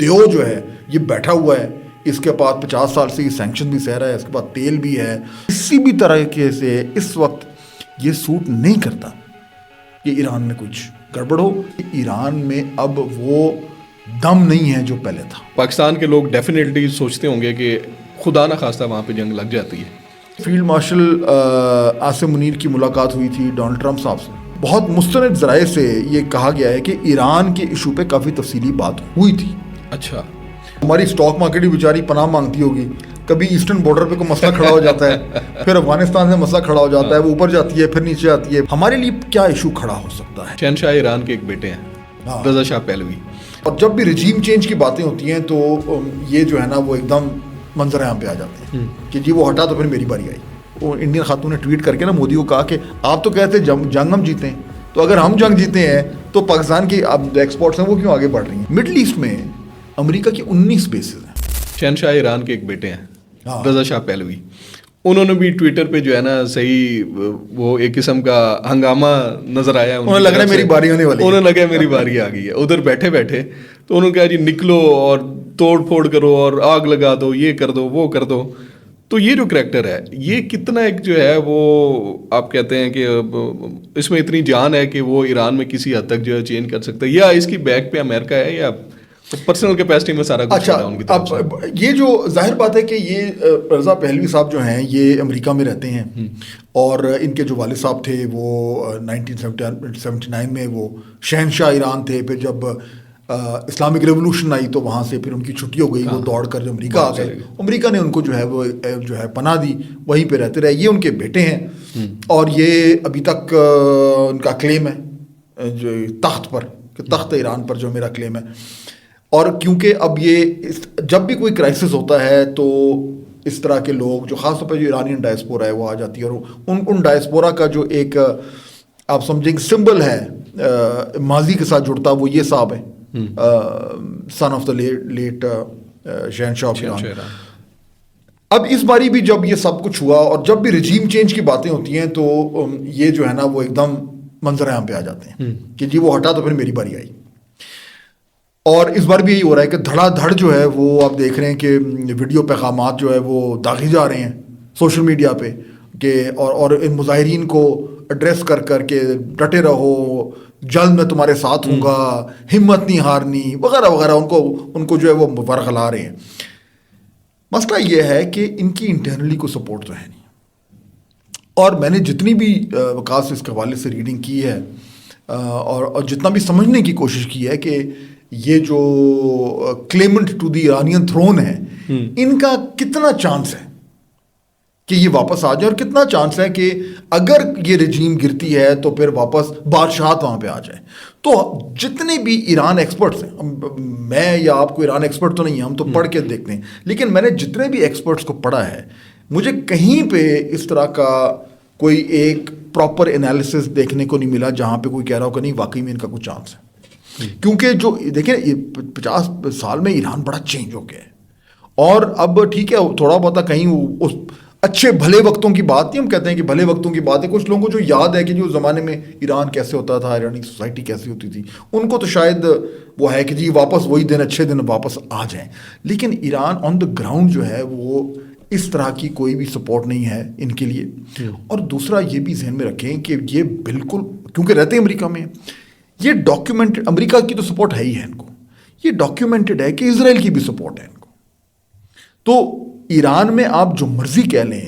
دیو جو ہے یہ بیٹھا ہوا ہے, اس کے پاس 50 سال سے یہ سینکشن بھی سہ رہا ہے, اس کے پاس تیل بھی ہے. کسی بھی طریقے سے اس وقت یہ سوٹ نہیں کرتا کہ ایران میں کچھ گڑبڑ ہو. ایران میں اب وہ دم نہیں ہے جو پہلے تھا. پاکستان کے لوگ ڈیفینیٹلی سوچتے ہوں گے کہ خدا نہ خواستہ وہاں پہ جنگ لگ جاتی ہے. فیلڈ مارشل عاصم منیر کی ملاقات ہوئی تھی ڈونلڈ ٹرمپ صاحب سے. بہت مستند ذرائع سے یہ کہا گیا ہے کہ ایران کے ایشو پہ کافی تفصیلی بات ہوئی تھی. اچھا, ہماری اسٹاک مارکیٹ بھی بیچاری پناہ مانگتی ہوگی. کبھی ایسٹرن بارڈر پہ کوئی مسئلہ کھڑا ہو جاتا ہے, پھر افغانستان سے مسئلہ کھڑا ہو جاتا ہے, وہ اوپر جاتی ہے پھر نیچے آتی ہے. ہمارے لیے کیا ایشو کھڑا ہو سکتا ہے؟ شہنشاہ ایران کے ایک بیٹے ہیں رضا شاہ پہلوی, اور جب بھی رجیم چینج کی باتیں ہوتی ہیں تو یہ جو ہے نا وہ ایک دم منظر عام پہ آ جاتے ہیں کہ جی وہ ہٹا تو پھر میری باری آئی. وہ انڈین خاتون نے ٹویٹ کر کے نا مودی کو کہا کہ آپ تو کہتے جنگ ہم جیتے ہیں, تو اگر ہم جنگ جیتے ہیں تو پاکستان کی اب ایکسپورٹس ہیں وہ کیوں آگے بڑھ رہی ہیں؟ مڈل ایسٹ میں امریکہ کی 19 بیسز ہیں. شہنشاہ ایران کے ایک بیٹے ہیں رضا شاہ پہلوی, انہوں نے بھی ٹویٹر پہ جو ہے نا صحیح وہ ایک قسم کا ہنگامہ نظر آیا. انہیں لگ رہا ہے میری باری ہونے والی ہے, انہیں لگا میری باری آ گئی ہے. ادھر بیٹھے بیٹھے تو انہوں نے کہا جی نکلو اور توڑ پھوڑ کرو اور آگ لگا دو, یہ کر دو وہ کر دو. تو یہ جو کریکٹر ہے یہ کتنا ایک جو ہے وہ آپ کہتے ہیں کہ اس میں اتنی جان ہے کہ وہ ایران میں کسی حد تک جو ہے چینج کر سکتا ہے, یا اس کی بیک پہ امریکہ ہے, یا پرسنل کیپیسٹی میں سارا کچھ ہے ان کی طرف سے؟ اب یہ جو ظاہر بات ہے کہ یہ رضا پہلوی صاحب جو ہیں یہ امریکہ میں رہتے ہیں, اور ان کے جو والد صاحب تھے وہ 1979 میں وہ شہنشاہ ایران تھے. پھر جب اسلامک ریولوشن آئی تو وہاں سے پھر ان کی چھٹی ہو گئی, وہ دوڑ کر جو امریکہ آ گئے. امریکہ نے ان کو جو ہے وہ جو ہے پناہ دی, وہیں پہ رہتے رہے. یہ ان کے بیٹے ہیں, اور یہ ابھی تک ان کا کلیم ہے جو تخت پر, کہ تخت ایران پر جو میرا کلیم ہے. اور کیونکہ اب یہ جب بھی کوئی کرائسس ہوتا ہے تو اس طرح کے لوگ جو خاص طور پہ جو ایرانین ڈائسپورا ہے وہ آ جاتی ہے, اور ان ڈائسپورا کا جو ایک آپ سمجھیں سمبل ہے ماضی کے ساتھ جڑتا, وہ یہ صاحب ہے سن آف دا لیٹ شہنشاہ آف ایران. اب اس باری بھی جب یہ سب کچھ ہوا اور جب بھی رجیم چینج کی باتیں ہوتی ہیں تو یہ جو ہے نا وہ ایک دم منظر عام پہ آ جاتے ہیں کہ جی وہ ہٹا تو پھر میری باری آئی. اور اس بار بھی یہی ہو رہا ہے کہ دھڑا دھڑ جو ہے وہ آپ دیکھ رہے ہیں کہ ویڈیو پیغامات جو ہے وہ داغی جا رہے ہیں سوشل میڈیا پہ, کہ اور ان مظاہرین کو ایڈریس کر کر کے ڈٹے رہو, جلد میں تمہارے ساتھ ہوں گا, ہمت نہیں ہارنی وغیرہ وغیرہ, ان کو جو ہے وہ ورغلا رہے ہیں. مسئلہ یہ ہے کہ ان کی انٹرنلی کو سپورٹ تو ہے نہیں, اور میں نے جتنی بھی وکاس اس کے حوالے سے ریڈنگ کی ہے اور جتنا بھی سمجھنے کی کوشش کی ہے کہ یہ جو claimant to the Iranian throne ہے ان کا کتنا چانس ہے کہ یہ واپس آ جائے, اور کتنا چانس ہے کہ اگر یہ رجیم گرتی ہے تو پھر واپس بادشاہت وہاں پہ آ جائے. تو جتنے بھی ایران ایکسپرٹس ہیں, میں یا آپ کو ایران ایکسپرٹ تو نہیں ہے, ہم تو پڑھ کے دیکھتے ہیں, لیکن میں نے جتنے بھی ایکسپرٹس کو پڑھا ہے مجھے کہیں پہ اس طرح کا کوئی ایک پراپر انالیسس دیکھنے کو نہیں ملا جہاں پہ کوئی کہہ رہا ہو کہ نہیں واقعی میں ان کا کچھ چانس ہے. کیونکہ جو دیکھیں 50 سال میں ایران بڑا چینج ہو گیا ہے, اور اب ٹھیک ہے تھوڑا بہت کہیں اس اچھے بھلے وقتوں کی بات نہیں, ہم کہتے ہیں کہ بھلے وقتوں کی بات ہے, کچھ لوگوں کو جو یاد ہے کہ جو زمانے میں ایران کیسے ہوتا تھا, ایرانی سوسائٹی کیسی ہوتی تھی, ان کو تو شاید وہ ہے کہ جی واپس وہی دن اچھے دن واپس آ جائیں. لیکن ایران آن دا گراؤنڈ جو ہے وہ اس طرح کی کوئی بھی سپورٹ نہیں ہے ان کے لیے. اور دوسرا یہ بھی ذہن میں رکھیں کہ یہ بالکل کیونکہ رہتے ہیں امریکہ میں, یہ ڈاکیومنٹ امریکہ کی تو سپورٹ ہے ہی ہے ان کو, یہ ڈاکیومنٹڈ ہے کہ اسرائیل کی بھی سپورٹ ہے ان کو. تو ایران میں آپ جو مرضی کہہ لیں,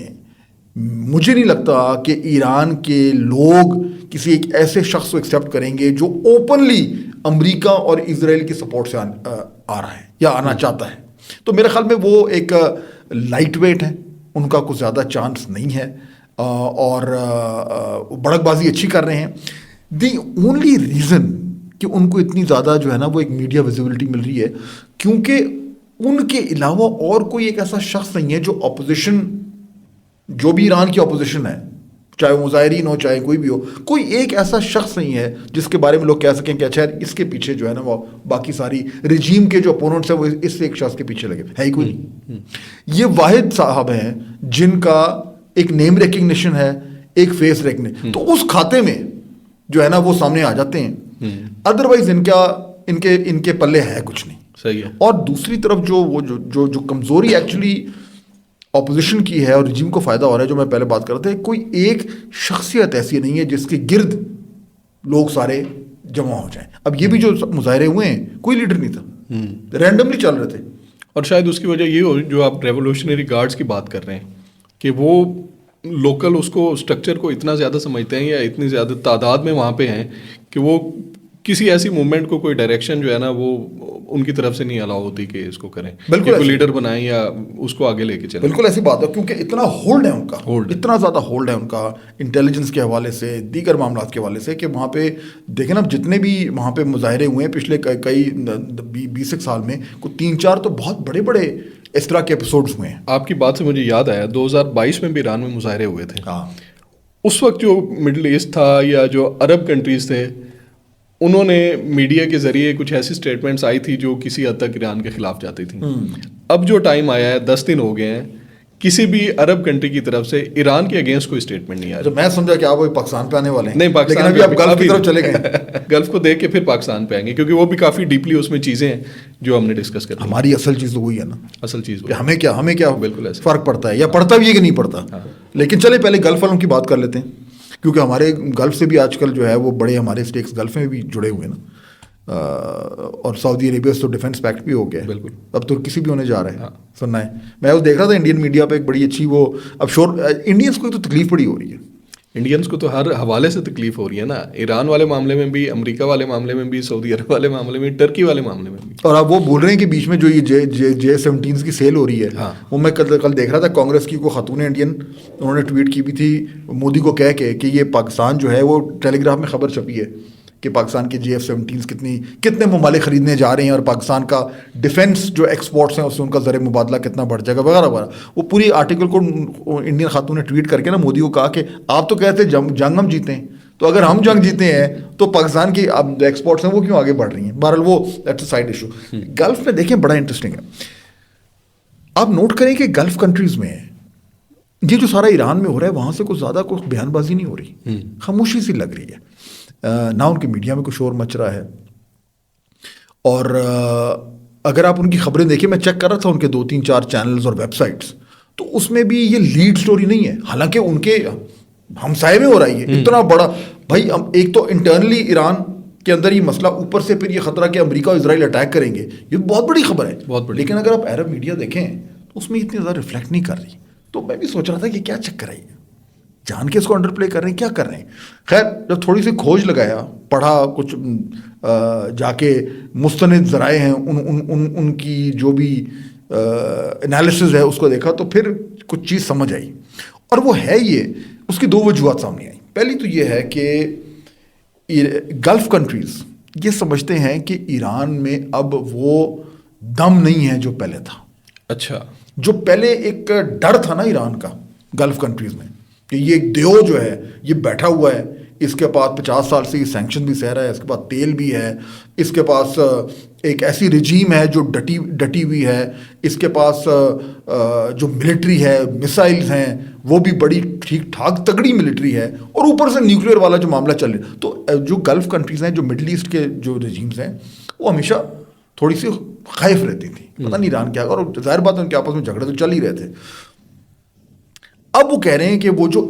مجھے نہیں لگتا کہ ایران کے لوگ کسی ایک ایسے شخص کو ایکسیپٹ کریں گے جو اوپنلی امریکہ اور اسرائیل کی سپورٹ سے آ رہا ہے یا آنا چاہتا ہے. تو میرے خیال میں وہ ایک لائٹ ویٹ ہے, ان کا کچھ زیادہ چانس نہیں ہے, اور بڑک بازی اچھی کر رہے ہیں. دی اونلی ریزن کہ ان کو اتنی زیادہ جو ہے نا وہ ایک میڈیا ویزیبلٹی مل رہی ہے کیونکہ ان کے علاوہ اور کوئی ایک ایسا شخص نہیں ہے جو اپوزیشن, جو بھی ایران کی اپوزیشن ہے, چاہے وہ مظاہرین ہو چاہے کوئی بھی ہو, کوئی ایک ایسا شخص نہیں ہے جس کے بارے میں لوگ کہہ سکیں کہ اچھا اس کے پیچھے جو ہے نا وہ باقی ساری رجیم کے جو اپوننٹس ہیں وہ اس ایک شخص کے پیچھے لگے, ہے ہی کوئی نہیں. یہ واحد صاحب ہیں جن کا ایک نیم ریکگنیشن ہے, ایک فیس ریکگنیشن, تو اس کھاتے میں جو ہے نا وہ سامنے آ جاتے ہیں. ادروائز ان کے پلے ہے کچھ نہیں. صحیح ہے. اور دوسری طرف جو کمزوری ایکچولی اپوزیشن کی ہے اور رجیم کو فائدہ ہو رہا ہے، جو میں پہلے بات کر رہا تھا، کوئی ایک شخصیت ایسی نہیں ہے جس کے گرد لوگ سارے جمع ہو جائیں. اب یہ بھی جو مظاہرے ہوئے ہیں کوئی لیڈر نہیں تھا، رینڈملی چل رہے تھے. اور شاید اس کی وجہ یہ ہو جو آپ ریولیوشنری گارڈز کی بات کر رہے ہیں کہ وہ لوکل اس کو اسٹرکچر کو اتنا زیادہ سمجھتے ہیں یا اتنی زیادہ تعداد میں وہاں پہ ہیں کہ وہ کسی ایسی موومنٹ کو کوئی ڈائریکشن جو ہے نا وہ ان کی طرف سے نہیں الاؤ ہوتی کہ اس کو کریں، بالکل کوئی لیڈر بنائیں یا اس کو آگے لے کے چلیں. بالکل ایسی بات ہے، کیونکہ اتنا ہولڈ ہے ان کا، اتنا زیادہ ہولڈ ہے ان کا انٹیلیجنس کے حوالے سے، دیگر معاملات کے حوالے سے، کہ وہاں پہ دیکھیں نا جتنے بھی وہاں پہ مظاہرے ہوئے ہیں پچھلے کئی 20 سال میں، کوئی 3-4 تو بہت بڑے بڑے اس طرح کے ایپیسوڈز ہوئے ہیں. آپ کی بات سے مجھے یاد آیا 2022 میں بھی ایران میں مظاہرے ہوئے تھے. ہاں، اس وقت جو مڈل ایسٹ تھا یا جو عرب کنٹریز تھے، انہوں نے میڈیا کے ذریعے کچھ ایسی سٹیٹمنٹس آئی تھی جو کسی حد تک ایران کے خلاف جاتی تھیں. اب جو ٹائم آیا ہے 10 دن ہو گئے ہیں، کسی بھی عرب کنٹری کی طرف سے ایران کے اگینسٹ کوئی سٹیٹمنٹ نہیں آیا. میں سمجھا کہ آپ پاکستان پہ آنے والے ہیں. نہیں، پاکستان ابھی آپ گلف کی طرف چلے گئے. گلف کو دیکھ کے پھر پاکستان پہ آئیں گے، کیونکہ وہ بھی کافی ڈیپلی اس میں چیزیں ہیں جو ہم نے ڈسکس کر. ہماری اصل چیز تو وہی ہے نا، اصل چیز ہمیں کیا بالکل فرق پڑتا ہے، یا پڑتا بھی ہے کہ نہیں پڑتا. لیکن چلے پہلے گلف والوں کی بات کر لیتے ہیں، کیونکہ ہمارے گلف سے بھی آج کل جو ہے وہ بڑے ہمارے اسٹیکس گلف میں بھی جڑے ہوئے نا. اور سعودی عربیہ سے تو ڈیفینس پیکٹ بھی ہو گیا. بالکل. اب تو کسی بھی ہونے جا رہا ہے. سننا ہے، میں وہ دیکھ رہا تھا انڈین میڈیا پہ ایک بڑی اچھی وہ اب انڈینس کو تو تکلیف بڑی ہو رہی ہے. انڈینس کو تو ہر حوالے سے تکلیف ہو رہی ہے نا، ایران والے معاملے میں بھی، امریکہ والے معاملے میں بھی، سعودی عرب والے معاملے میں، ٹرکی والے معاملے میں بھی. اور اب وہ بول رہے ہیں کہ بیچ میں جو یہ J-17 کی سیل ہو رہی ہے، وہ میں کل دیکھ رہا تھا، کانگریس کی کوئی خاتون انڈین، انہوں نے ٹویٹ کی بھی تھی مودی کو کہہ کے کہ یہ پاکستان جو ہے وہ ٹیلی گراف میں خبر چھپی ہے کہ پاکستان کے J-17 کتنے ممالک خریدنے جا رہے ہیں، اور پاکستان کا ڈیفینس جو ایکسپورٹس ہیں اس سے ان کا زر مبادلہ کتنا بڑھ جائے گا وغیرہ وغیرہ. وہ پوری آرٹیکل کو انڈین خاتون نے ٹویٹ کر کے نا مودی کو کہا کہ آپ تو کہتے جنگ ہم جیتے ہیں، تو اگر ہم جنگ جیتے ہیں تو پاکستان کی ایکسپورٹس ہیں وہ کیوں آگے بڑھ رہی ہیں. بہرحال وہ that's a side issue. Golf میں دیکھیں بڑا انٹرسٹنگ ہے، آپ نوٹ کریں کہ گلف کنٹریز میں یہ جو سارا ایران میں ہو رہا ہے وہاں سے کچھ زیادہ کوئی بیان بازی نہیں ہو رہی، خاموشی سی لگ رہی ہے. نہ ان کی میڈیا میں کوئی شور مچ رہا ہے، اور اگر آپ ان کی خبریں دیکھیں، میں چیک کر رہا تھا ان کے 2-3-4 چینلز اور ویب سائٹس، تو اس میں بھی یہ لیڈ سٹوری نہیں ہے، حالانکہ ان کے ہمسائے میں ہو رہا ہے اتنا بڑا. بھائی ایک تو انٹرنلی ایران کے اندر یہ مسئلہ، اوپر سے پھر یہ خطرہ کہ امریکہ اور اسرائیل اٹیک کریں گے، یہ بہت بڑی خبر ہے، بہت بڑی. لیکن اگر آپ عرب میڈیا دیکھیں تو اس میں اتنی زیادہ ریفلیکٹ نہیں کر رہی. تو میں بھی سوچ رہا تھا کہ کیا چکر ہے، جان کے اس کو انڈر پلے کر رہے ہیں، کیا کر رہے ہیں. خیر جب تھوڑی سی کھوج لگایا، پڑھا کچھ جا کے مستند ذرائع ہیں ان کی جو بھی انالیسز ہے اس کو دیکھا، تو پھر کچھ چیز سمجھ آئی. اور وہ ہے یہ، اس کی 2 وجوہات سامنے آئی. پہلی تو یہ ہے کہ گلف کنٹریز یہ سمجھتے ہیں کہ ایران میں اب وہ دم نہیں ہے جو پہلے تھا. اچھا، جو پہلے ایک ڈر تھا نا ایران کا گلف کنٹریز میں کہ یہ دیو جو ہے یہ بیٹھا ہوا ہے، اس کے پاس 50 سال سے یہ سینکشن بھی سہ رہا ہے، اس کے پاس تیل بھی ہے، اس کے پاس ایک ایسی رجیم ہے جو ڈٹی ہوئی ہے، اس کے پاس جو ملٹری ہے، میسائلز ہیں وہ بھی بڑی ٹھیک ٹھاک تگڑی ملٹری ہے، اور اوپر سے نیوکلیئر والا جو معاملہ چل رہا ہے. تو جو گلف کنٹریز ہیں، جو مڈل ایسٹ کے جو رجیمز ہیں، وہ ہمیشہ تھوڑی سی خائف رہتی تھی، پتہ نہیں ایران کیا، اور ظاہر بات ہے ان کے آپس میں جھگڑے تو چل ہی رہے تھے. اب وہ کہہ رہے ہیں کہ وہ جو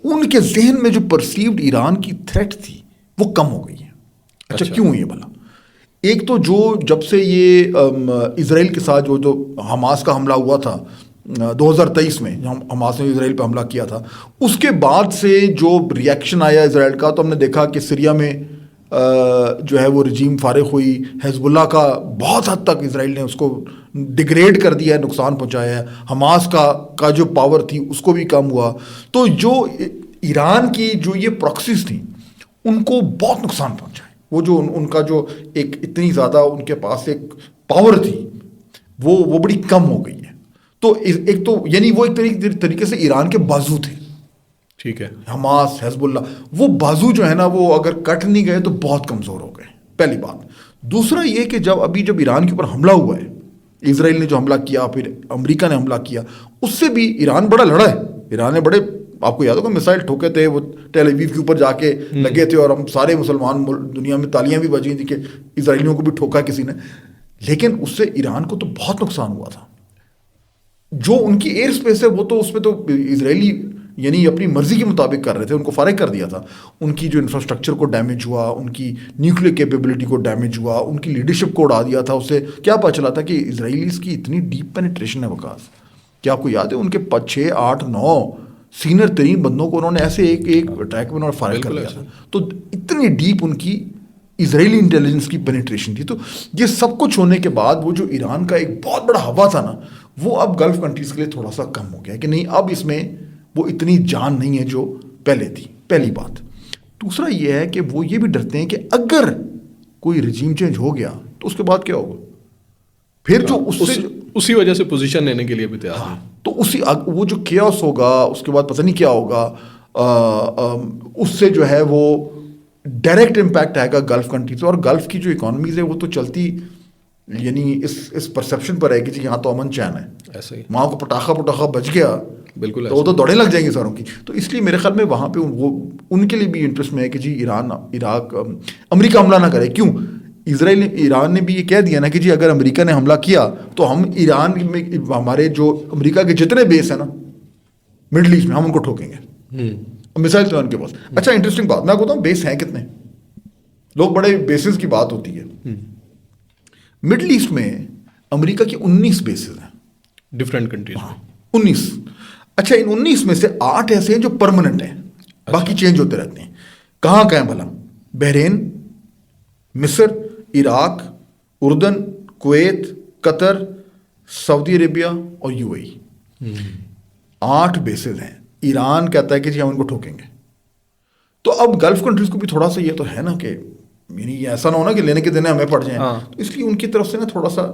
ان کے ذہن میں جو پرسیوڈ ایران کی تھریٹ تھی وہ کم ہو گئی ہے. اچھا کیوں یہ بھلا؟ ایک تو جو جب سے یہ اسرائیل کے ساتھ جو حماس کا حملہ ہوا تھا 2023 میں، حماس نے اسرائیل پہ حملہ کیا تھا، اس کے بعد سے جو ریئیکشن آیا اسرائیل کا، تو ہم نے دیکھا کہ سیریا میں جو ہے وہ رجیم فارغ ہوئی، حزب اللہ کا بہت حد تک اسرائیل نے اس کو ڈگریڈ کر دیا ہے، نقصان پہنچایا ہے، حماس کا جو پاور تھی اس کو بھی کم ہوا. تو جو ایران کی جو یہ پراکسیز تھیں ان کو بہت نقصان پہنچا ہے. وہ جو ان کا جو ایک اتنی زیادہ ان کے پاس ایک پاور تھی وہ بڑی کم ہو گئی ہے. تو ایک تو یعنی وہ ایک طریقے سے ایران کے بازو تھے، ٹھیک ہے، حماس، حزب اللہ، وہ بازو جو ہے نا وہ اگر کٹ نہیں گئے تو بہت کمزور ہو گئے، پہلی بات. دوسرا یہ کہ جب ایران کے اوپر حملہ ہوا ہے، اسرائیل نے جو حملہ کیا، پھر امریکہ نے حملہ کیا، اس سے بھی ایران بڑا لڑا ہے. ایران نے بڑے، آپ کو یاد ہوگا میسائل ٹھوکے تھے، وہ ٹیل اویو کے اوپر جا کے لگے تھے، اور ہم سارے مسلمان دنیا میں تالیاں بھی بجی تھیں کہ اسرائیلیوں کو بھی ٹھوکا کسی نے. لیکن اس سے ایران کو تو بہت نقصان ہوا تھا. جو ان کی ایئر اسپیس ہے وہ تو اس پہ تو اسرائیلی یعنی اپنی مرضی کے مطابق کر رہے تھے, ان کو فارغ کر دیا تھا. ان کی جو انفراسٹرکچر کو ڈیمیج ہوا, ان کی نیوکلیئر کیپیبلٹی کو ڈیمیج ہوا, ان کی لیڈرشپ کو اڑا دیا تھا. اس سے کیا پتہ چلا تھا کہ اسرائیلیز کی اتنی ڈیپ پینیٹریشن ہے وکاس. کیا آپ کو یاد ہے ان کے 6, 8, 9 سینئر ترین بندوں کو انہوں نے ایسے ایک اٹیک میں فارغ کر دیا تھا. تو اتنی ڈیپ ان کی اسرائیلی انٹیلیجنس کی پینیٹریشن تھی. تو یہ سب کچھ ہونے کے بعد وہ جو ایران کا ایک بہت بڑا ہوا تھا نا, وہ اب گلف کنٹریز کے لیے تھوڑا سا کم ہو گیا کہ نہیں اب اس میں وہ اتنی جان نہیں ہے جو پہلے تھی. پہلی بات. دوسرا یہ ہے کہ وہ یہ بھی ڈرتے ہیں کہ اگر کوئی رجیم چینج ہو گیا تو اس کے بعد کیا ہوگا, پھر جو اسی وجہ سے پوزیشن لینے کے لیے بھی تیار ہیں. تو وہ جو کیوس ہوگا اس کے بعد پتہ نہیں کیا ہوگا, اس سے جو ہے وہ ڈائریکٹ امپیکٹ آئے گا گلف کنٹریز. اور گلف کی جو اکانومیز ہے وہ تو چلتی یعنی اس پرسیپشن پر ہے کہ جی یہاں تو امن چین ہے, ایسا ہی وہاں کو پٹاخہ بچ گیا بالکل تو وہ تو دوڑے لگ جائیں گے ساروں کی. تو اس لیے میرے خیال میں وہاں پہ وہ ان کے لیے بھی انٹرسٹ میں ہے کہ جی ایران عراق امریکہ حملہ نہ کرے. کیوں ایران نے بھی یہ کہہ دیا نا کہ جی اگر امریکہ نے حملہ کیا تو ہم ایران میں ہمارے جو امریکہ کے جتنے بیس ہیں نا مڈل ایسٹ میں ہم ان کو ٹھوکیں گے. مثال تو ان کے پاس. اچھا انٹرسٹنگ بات میں بتاؤں, بیس ہیں کتنے؟ لوگ بڑے بیسز کی بات ہوتی ہے. مڈل ایسٹ میں امریکہ کی 19 بیسز ہیں ڈفرینٹ کنٹریز میں. 19. اچھا ان 19 میں سے 8 ایسے ہیں جو پرماننٹ ہیں, باقی چینج ہوتے رہتے ہیں. کہاں ہیں بھلا؟ بحرین, مصر, عراق, اردن, کویت, قطر, سعودی عربیہ اور UAE. 8 بیسز ہیں. ایران کہتا ہے کہ جی ہم ان کو ٹھوکیں گے. تو اب گلف کنٹریز کو بھی تھوڑا سا یہ تو ہے نا کہ یعنی ایسا نہ ہونا کہ لینے کے دینے ہمیں پڑ جائیں. تو اس لیے ان کی طرف سے نا تھوڑا سا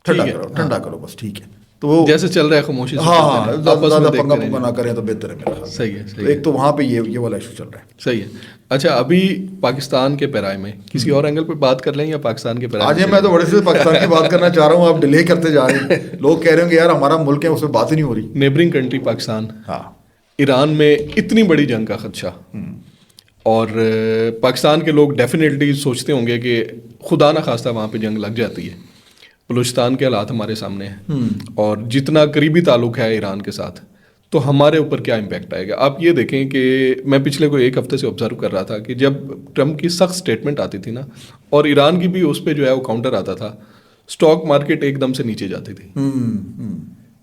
ٹھنڈا کرو بس, ٹھیک ہے. تو وہ جیسے چل رہا ہے خاموشی سے, ہاں زیادہ پنگا پنگا نہ کریں تو بہتر ہے میرا خیال. صحیح ہے. ایک تو وہاں پہ یہ والا ایشو چل رہا ہے. صحیح ہے. اچھا ابھی پاکستان کے پیرائے میں کسی اور اینگل پہ بات کر لیں یا پاکستان کے پیرائے؟ آج میں تو بڑے سے پاکستان کی بات کرنا چاہ رہا ہوں, آپ ڈیلے کرتے جا رہے ہیں. لوگ کہہ رہے ہیں کہ یار ہمارا ملک ہے اس میں بات ہی نہیں ہو رہی. نیبرنگ کنٹری پاکستان, ہاں ایران میں اتنی بڑی جنگ کا خدشہ, اور پاکستان کے لوگ ڈیفینیٹلی سوچتے ہوں گے کہ خدا نہ خواستہ وہاں پہ جنگ لگ جاتی ہے. بلوچستان کے حالات ہمارے سامنے ہیں, اور جتنا قریبی تعلق ہے ایران کے ساتھ, تو ہمارے اوپر کیا امپیکٹ آئے گا. آپ یہ دیکھیں کہ میں پچھلے کوئی 1 ہفتے سے آبزرو کر رہا تھا کہ جب ٹرمپ کی سخت سٹیٹمنٹ آتی تھی نا, اور ایران کی بھی اس پہ جو ہے وہ کاؤنٹر آتا تھا, اسٹاک مارکیٹ ایک دم سے نیچے جاتی تھی.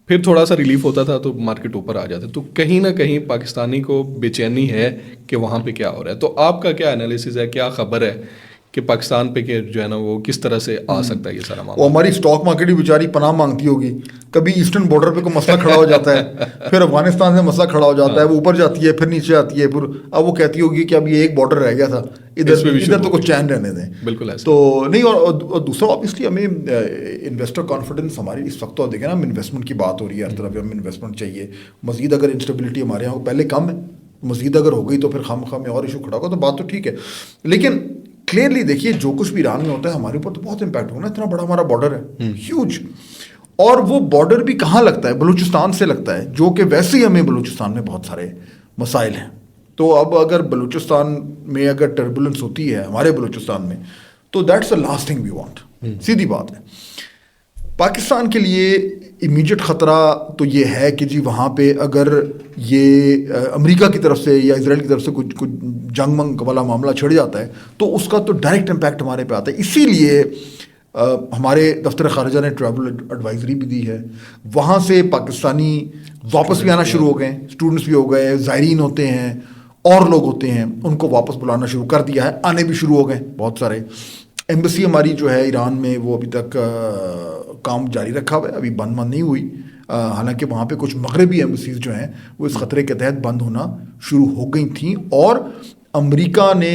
پھر تھوڑا سا ریلیف ہوتا تھا تو مارکیٹ اوپر آ جاتا. تو کہیں نہ کہیں پاکستانی کو بے چینی ہے کہ وہاں پہ کیا ہو رہا ہے. تو آپ کا کیا انالیسز ہے, کیا خبر ہے کہ پاکستان پہ کہ جو ہے نا وہ کس طرح سے آ سکتا ہے یہ سارا معاملہ؟ وہ ہماری اسٹاک مارکیٹ بھی بیچاری پناہ مانگتی ہوگی. کبھی ایسٹرن بارڈر پہ کوئی مسئلہ کھڑا ہو جاتا ہے, پھر افغانستان سے مسئلہ کھڑا ہو جاتا ہے, وہ اوپر جاتی ہے پھر نیچے آتی ہے, پھر اب وہ کہتی ہوگی کہ اب یہ ایک بارڈر رہ گیا تھا, ادھر تو کچھ چین رہنے دیں. بالکل ایسا تو نہیں. اور دوسرا آبویسلی ہمیں انویسٹر کانفیڈنس ہماری اس وقت تو دیکھیں نا, ہم انویسٹمنٹ کی بات ہو رہی ہے ہر طرف, ہمیں انویسٹمنٹ چاہیے. مزید اگر انسٹیبلٹی ہمارے یہاں پہلے کم ہے, مزید اگر ہو گئی تو پھر خام میں اور ایشو کھڑا ہوگا, تو بات تو ٹھیک ہے. لیکن کلیئرلی دیکھیے جو کچھ بھی ایران میں ہوتا ہے ہمارے اوپر تو بہت امپیکٹ ہونا. اتنا بڑا ہمارا بارڈر ہے, ہیوج. اور وہ بارڈر بھی کہاں لگتا ہے؟ بلوچستان سے لگتا ہے, جو کہ ویسے ہی ہمیں بلوچستان میں بہت سارے مسائل ہیں. تو اب اگر بلوچستان میں اگر ٹربولنس ہوتی ہے ہمارے بلوچستان میں, تو that's the last thing we want. سیدھی بات ہے. پاکستان کے لیے امیجیٹ خطرہ تو یہ ہے کہ جی وہاں پہ اگر یہ امریکہ کی طرف سے یا اسرائیل کی طرف سے کچھ جنگ منگ والا معاملہ چھڑ جاتا ہے تو اس کا تو ڈائریکٹ امپیکٹ ہمارے پہ آتا ہے. اسی لیے ہمارے دفتر خارجہ نے ٹریول ایڈوائزری بھی دی ہے. وہاں سے پاکستانی واپس بھی آنا شروع ہو گئے, اسٹوڈنٹس بھی ہو گئے, زائرین ہوتے ہیں, اور لوگ ہوتے ہیں, ان کو واپس بلانا شروع کر دیا ہے, آنے بھی شروع ہو گئے بہت سارے. ایمبیسی ہماری جو ہے ایران میں وہ ابھی تک کام جاری رکھا ہوا ہے, ابھی بند نہیں ہوئی. حالانکہ وہاں پہ کچھ مغربی ایمبیسیز جو ہیں وہ اس خطرے کے تحت بند ہونا شروع ہو گئی تھیں. اور امریکہ نے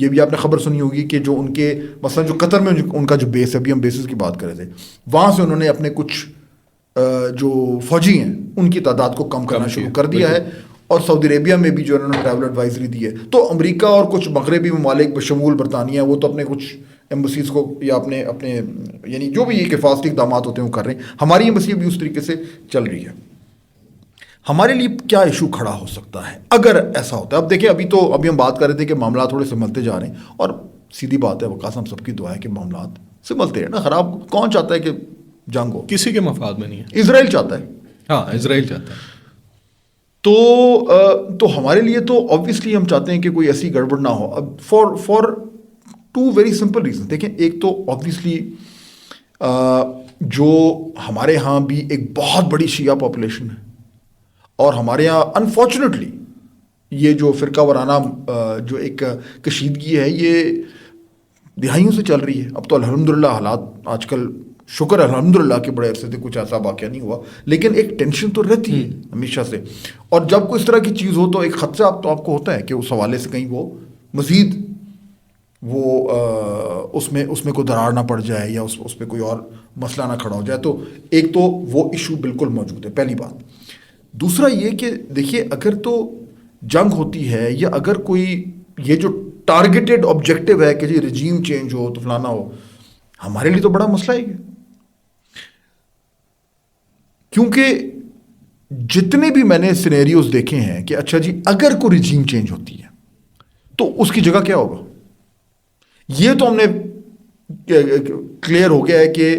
یہ بھی آپ نے خبر سنی ہوگی کہ جو ان کے مثلا جو قطر میں ان کا جو بیس ہے, ابھی ہم بیسز کی بات کر رہے تھے, وہاں سے انہوں نے اپنے کچھ جو فوجی ہیں ان کی تعداد کو کم کرنا شروع کر دیا ہے. اور سعودی عربیہ میں بھی جو انہوں نے ٹریول ایڈوائزری دی ہے. تو امریکہ اور کچھ مغربی ممالک بشمول برطانیہ وہ تو اپنے کچھ ایمبسیز کو یا اپنے یعنی جو بھی ایک حفاظتی اقدامات ہوتے ہیں وہ کر رہے ہیں. ہماری ایمبسی بھی اس طریقے سے چل رہی ہے. ہمارے لیے کیا ایشو کھڑا ہو سکتا ہے اگر ایسا ہوتا ہے؟ اب دیکھیں ابھی ہم بات کر رہے تھے کہ معاملات تھوڑے سنبھلتے جا رہے ہیں, اور سیدھی بات ہے وقاص، ہم سب کی دعا ہے کہ معاملات سنبھلتے ہیں نا. خراب کون چاہتا ہے کہ جنگ ہو؟ کسی کے مفاد میں نہیں ہے. اسرائیل چاہتا ہے. ہاں اسرائیل چاہتا ہے. تو ہمارے لیے تو آبویسلی ہم چاہتے ہیں کہ کوئی ایسی گڑبڑ نہ ہو. اب for two very simple reason. دیکھیں ایک تو آبویسلی جو ہمارے ہاں بھی ایک بہت بڑی شیعہ پاپولیشن ہے، اور ہمارے ہاں انفارچونیٹلی یہ جو فرقہ وارانہ جو ایک کشیدگی ہے یہ دہائیوں سے چل رہی ہے. اب تو الحمدللہ حالات آج کل شکر الحمدللہ کہ بڑے عرصے سے کچھ ایسا واقعہ نہیں ہوا، لیکن ایک ٹینشن تو رہتی ہے ہمیشہ سے. اور جب کوئی اس طرح کی چیز ہو تو ایک خدشہ تو آپ کو ہوتا ہے کہ اس حوالے سے کہیں وہ مزید وہ اس میں کوئی درار نہ پڑ جائے یا اس پہ کوئی اور مسئلہ نہ کھڑا ہو جائے. تو ایک تو وہ ایشو بالکل موجود ہے، پہلی بات. دوسرا یہ کہ دیکھیے اگر تو جنگ ہوتی ہے یا اگر کوئی یہ جو ٹارگیٹڈ آبجیکٹو ہے کہ جی رجیم چینج ہو تو فلانا ہو، ہمارے لیے تو بڑا مسئلہ ہی ہے. کیونکہ جتنے بھی میں نے سینیریوز دیکھے ہیں کہ اچھا جی اگر کوئی رجیم چینج ہوتی ہے تو اس کی جگہ کیا ہوگا، یہ تو ہم نے کلیئر ہو گیا ہے کہ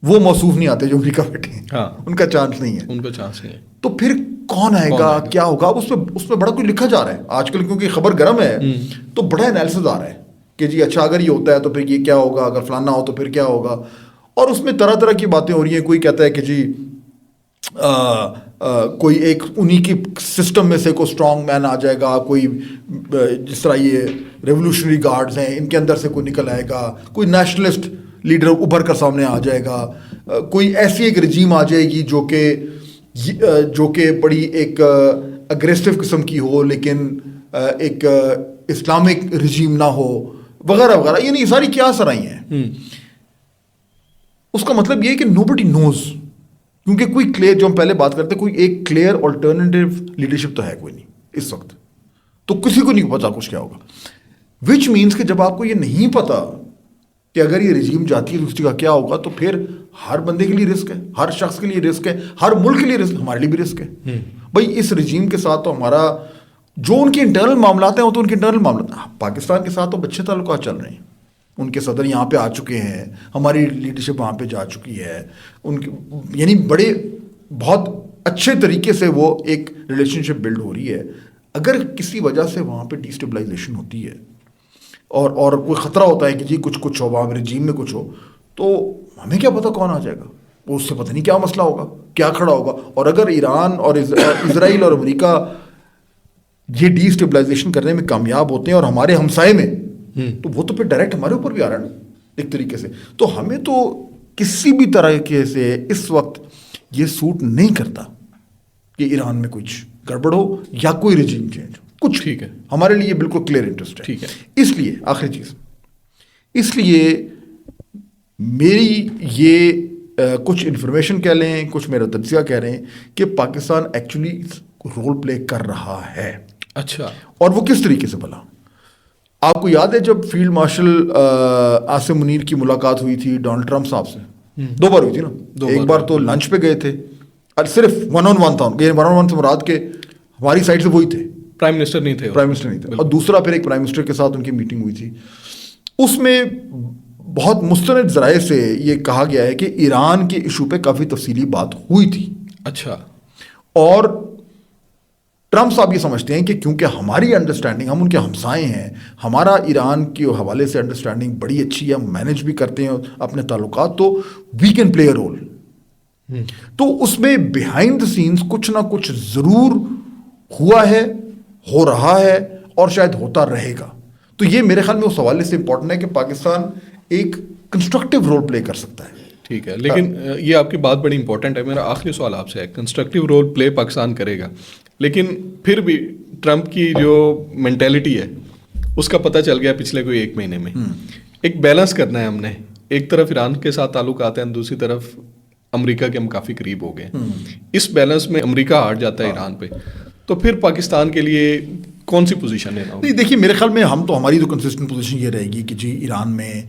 وہ موصوف نہیں آتے جو امریکہ بیٹھے ہیں. ہاں ان کا چانس نہیں ہے. ان کا چانس نہیں ہے. تو پھر کون آئے گا کیا ہوگا؟ اس میں بڑا کچھ لکھا جا رہا ہے آج کل، کیونکہ خبر گرم ہے تو بڑا انالیسز آ رہا ہے کہ جی اچھا اگر یہ ہوتا ہے تو پھر یہ کیا ہوگا، اگر فلانا ہو تو پھر کیا ہوگا. اور اس میں طرح طرح کی باتیں ہو رہی ہیں. کوئی کہتا ہے کہ جی کوئی ایک انہی کی سسٹم میں سے کوئی اسٹرانگ مین آ جائے گا، کوئی جس طرح یہ ریولوشنری گارڈز ہیں ان کے اندر سے کوئی نکل آئے گا، کوئی نیشنلسٹ لیڈر ابھر کر سامنے آ جائے گا، کوئی ایسی ایک رجیم آ جائے گی جو کہ بڑی ایک اگریسو قسم کی ہو لیکن ایک اسلامک رجیم نہ ہو، وغیرہ وغیرہ. یعنی یہ ساری کیا سرائی ہیں. اس کا مطلب یہ ہے کہ نو بڈی نوز، کیونکہ کوئی کلیئر، جو ہم پہلے بات کرتے ہیں، کوئی ایک کلیئر آلٹرنیٹیو لیڈرشپ تو ہے کوئی نہیں اس وقت. تو کسی کو نہیں پتا کچھ کیا ہوگا. وچ مینس کہ جب آپ کو یہ نہیں پتا کہ اگر یہ رجیم جاتی ہے تو اس کا کیا ہوگا، تو پھر ہر بندے کے لیے رسک ہے، ہر شخص کے لیے رسک ہے، ہر ملک کے لیے رسک، ہمارے لیے بھی رسک ہے. بھائی اس رجیم کے ساتھ تو ہمارا جو ان کے انٹرنل معاملات ہیں وہ تو ان کے انٹرنل معاملات ہیں. پاکستان کے ساتھ تو اچھے تعلقات چل رہے ہیں. ان کے صدر یہاں پہ آ چکے ہیں، ہماری لیڈرشپ وہاں پہ جا چکی ہے. ان کے یعنی بڑے بہت اچھے طریقے سے وہ ایک ریلیشن شپ بلڈ ہو رہی ہے. اگر کسی وجہ سے وہاں پہ ڈیسٹیبلائزیشن ہوتی ہے اور کوئی خطرہ ہوتا ہے کہ جی کچھ ہو، وہاں رجیم میں کچھ ہو، تو ہمیں کیا پتا کون آ جائے گا، وہ اس سے پتہ نہیں کیا مسئلہ ہوگا، کیا کھڑا ہوگا. اور اگر ایران اور اسرائیل اور امریکہ یہ ڈیسٹیبلائزیشن کرنے میں کامیاب ہوتے ہیں اور ہمارے ہمسائے میں، تو وہ تو پھر ڈائریکٹ ہمارے اوپر بھی آ رہا ہے نا ایک طریقے سے. تو ہمیں تو کسی بھی طرح سے اس وقت یہ سوٹ نہیں کرتا کہ ایران میں کچھ گڑبڑ ہو یا کوئی رجیم چینج ہو کچھ. ٹھیک ہے، ہمارے لیے بالکل کلیئر انٹرسٹ ہے. ٹھیک ہے. اس لیے آخری چیز، اس لیے میری یہ کچھ انفارمیشن کہہ لیں، کچھ میرا تجزیہ کہہ رہے ہیں کہ پاکستان ایکچولی رول پلے کر رہا ہے. اچھا. اور وہ کس طریقے سے بھلا؟ آپ کو یاد ہے جب فیلڈ مارشل عاصم منیر کی ملاقات ہوئی تھی ڈونلڈ ٹرمپ صاحب سے؟ 2 بار ہوئی تھی نا. ایک بار تو لنچ پہ گئے تھے اور صرف 1-on-1 تھا. 1-on-1 سے مراد کے ہماری سائڈ سے وہی تھے، پرائم منسٹر نہیں تھے. اور دوسرا پھر ایک پرائم منسٹر کے ساتھ ان کی میٹنگ ہوئی تھی. اس میں بہت مستند ذرائع سے یہ کہا گیا ہے کہ ایران کے ایشو پہ کافی تفصیلی بات ہوئی تھی. اچھا. اور ٹرمپ صاحب یہ سمجھتے ہیں کہ کیونکہ ہماری انڈرسٹینڈنگ، ہم ان کے ہمسائے ہیں، ہمارا ایران کے حوالے سے انڈرسٹینڈنگ بڑی اچھی ہے، ہم مینج بھی کرتے ہیں اپنے تعلقات، تو we can play a role. تو اس میں بیہائنڈ دا سینس کچھ نہ کچھ ضرور ہوا ہے، ہو رہا ہے اور شاید ہوتا رہے گا. تو یہ میرے خیال میں اس حوالے سے امپورٹنٹ ہے کہ پاکستان ایک کنسٹرکٹیو رول پلے کر سکتا ہے. ٹھیک ہے، لیکن یہ آپ کی بات بڑی امپورٹنٹ ہے. میرا آخری سوال آپ سے ہے، کنسٹرکٹیو رول پلے پاکستان کرے گا، لیکن پھر بھی ٹرمپ کی جو مینٹیلٹی ہے اس کا پتہ چل گیا پچھلے کوئی 1 مہینے میں. ایک بیلنس کرنا ہے ہم نے، ایک طرف ایران کے ساتھ تعلق آتے ہیں، دوسری طرف امریکہ کے ہم کافی قریب ہو گئے. اس بیلنس میں امریکہ ہار جاتا ہے ایران پہ، تو پھر پاکستان کے لیے کون سی پوزیشن لینا ہوگی؟ نہیں دیکھیے میرے خیال میں ہماری تو کنسسٹنٹ پوزیشن یہ رہے گی کہ جی ایران میں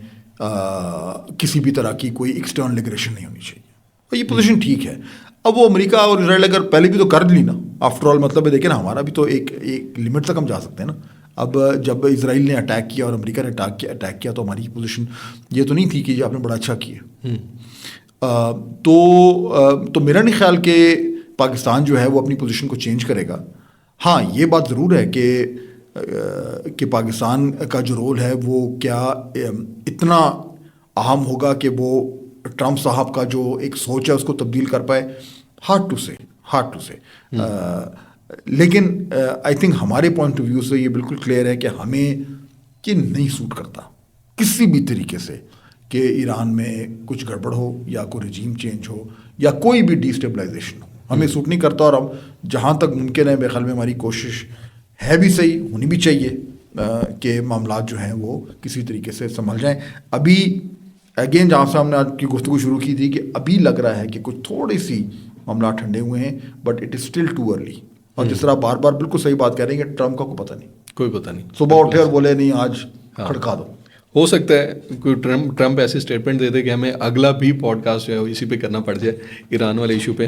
کسی بھی طرح کی کوئی ایکسٹرنل ایگریشن نہیں ہونی چاہیے. اور یہ پوزیشن ٹھیک ہے. اب وہ امریکہ اور اسرائیل اگر پہلے بھی تو کر لی نا، آفٹر آل مطلب ہے دیکھیں نا، ہمارا بھی تو ایک لمٹ تک ہم جا سکتے ہیں نا. اب جب اسرائیل نے اٹیک کیا اور امریکہ نے اٹیک کیا تو ہماری پوزیشن یہ تو نہیں تھی کہ آپ نے بڑا اچھا کیا. تو میرا نہیں خیال کہ پاکستان جو ہے وہ اپنی پوزیشن کو چینج کرے گا. ہاں یہ بات ضرور ہے کہ پاکستان کا جو رول ہے وہ کیا اتنا اہم ہوگا کہ وہ ٹرمپ صاحب کا جو ایک سوچ ہے اس کو تبدیل کر پائے. ہارڈ ٹو سے لیکن آئی تھنک ہمارے پوائنٹ آف ویو سے یہ بالکل کلیئر ہے کہ ہمیں یہ نہیں سوٹ کرتا کسی بھی طریقے سے کہ ایران میں کچھ گڑبڑ ہو یا کوئی رجیم چینج ہو یا کوئی بھی ڈی اسٹیبلائزیشن ہو. ہمیں سوٹ نہیں کرتا. اور اب جہاں تک ممکن ہے میرے خیال میں ہماری کوشش ہے بھی صحیح ہونی بھی چاہیے کہ معاملات جو ہیں وہ کسی طریقے سے سنبھل جائیں. ابھی اگین جہاں سے ہم نے آج کی گفتگو شروع کی تھی کہ ابھی لگ رہا ہے کہ کچھ تھوڑی سی معاملات ٹھنڈے ہوئے ہیں but it is still too early. اور جس طرح بار بار بالکل صحیح بات کہہ رہے ہیں کہ ٹرمپ کا کوئی پتہ نہیں صبح اٹھے اور بولے نہیں آج کھڑکا دو. ہو سکتا ہے کوئی ٹرمپ ایسی اسٹیٹمنٹ دے دے کہ ہمیں اگلا بھی پوڈ کاسٹ جو ہے اسی پہ کرنا پڑ جائے ایران والے ایشو پہ.